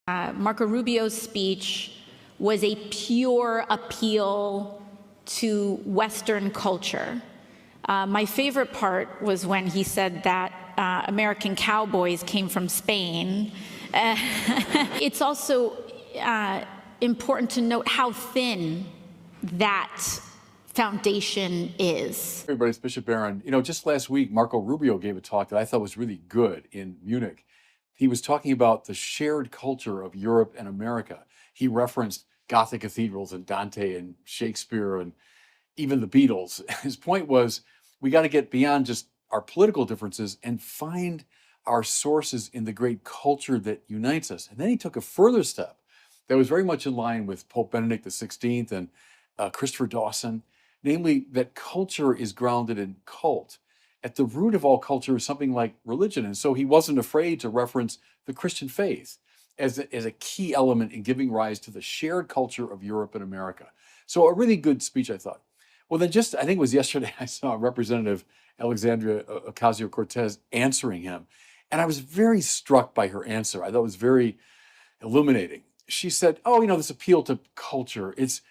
Marco Rubio's speech was a pure appeal to Western culture. My favorite part was when he said that American cowboys came from Spain. It's also important to note how thin that foundation is. Everybody, it's Bishop Barron. Just last week, Marco Rubio gave a talk that I thought was really good in Munich. He was talking about the shared culture of Europe and America. He referenced Gothic cathedrals and Dante and Shakespeare and even the Beatles. His point was, we got to get beyond just our political differences and find our sources in the great culture that unites us. And then he took a further step that was very much in line with Pope Benedict XVI and Christopher Dawson, namely that culture is grounded in cult. At the root of all culture is something like religion. And so he wasn't afraid to reference the Christian faith as a key element in giving rise to the shared culture of Europe and America. So a really good speech, I thought. Well, then I think it was yesterday, I saw Representative Alexandria Ocasio-Cortez answering him. And I was very struck by her answer. I thought it was very illuminating. She said, this appeal to culture, it's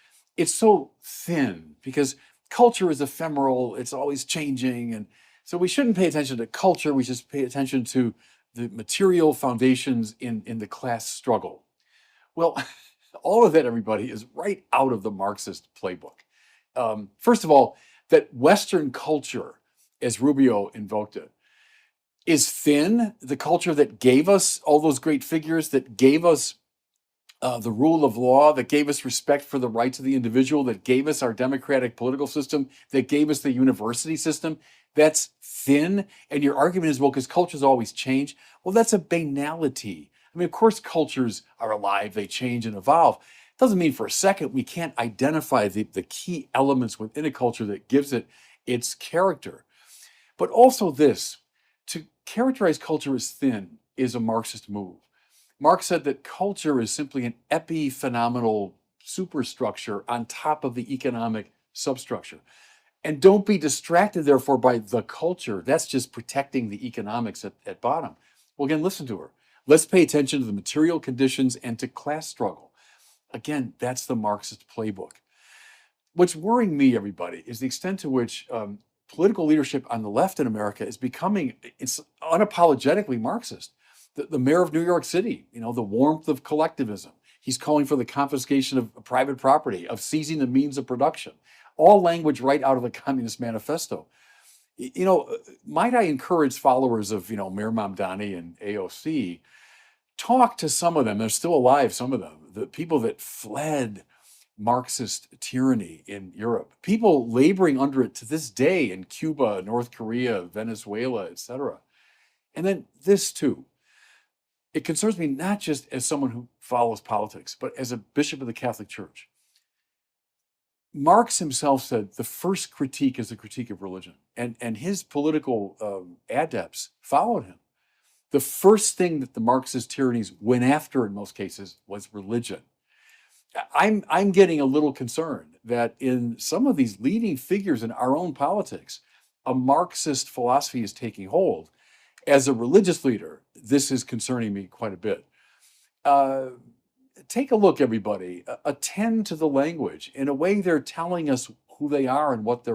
so thin because culture is ephemeral. It's always changing. And so we shouldn't pay attention to culture. We just pay attention to the material foundations in the class struggle. Well, all of that, everybody, is right out of the Marxist playbook. First of all, that Western culture, as Rubio invoked it, is thin. The culture that gave us all those great figures, that gave us the rule of law, that gave us respect for the rights of the individual, that gave us our democratic political system, that gave us the university system, that's thin. And your argument is, well, because cultures always change. Well, that's a banality. I mean, of course, cultures are alive, they change and evolve. Doesn't mean for a second we can't identify the key elements within a culture that gives it its character. But also this, to characterize culture as thin is a Marxist move. Marx said that culture is simply an epiphenomenal superstructure on top of the economic substructure. And don't be distracted, therefore, by the culture. That's just protecting the economics at bottom. Well, again, listen to her. Let's pay attention to the material conditions and to class struggle. Again, that's the Marxist playbook. What's worrying me, everybody, is the extent to which political leadership on the left in America is becoming unapologetically Marxist. The mayor of New York City, the warmth of collectivism. He's calling for the confiscation of private property, of seizing the means of production. All language right out of the Communist Manifesto. Might I encourage followers of, Mayor Mamdani and AOC, talk to some of them. They're still alive, some of them. The people that fled Marxist tyranny in Europe. People laboring under it to this day in Cuba, North Korea, Venezuela, etc. And then this too. It concerns me not just as someone who follows politics, but as a bishop of the Catholic Church. Marx himself said the first critique is a critique of religion, and his political adepts followed him. The first thing that the Marxist tyrannies went after in most cases was religion. I'm getting a little concerned that in some of these leading figures in our own politics, a Marxist philosophy is taking hold. As a religious leader, this is concerning me quite a bit. Take a look, everybody. Attend to the language. In a way, they're telling us who they are and what they're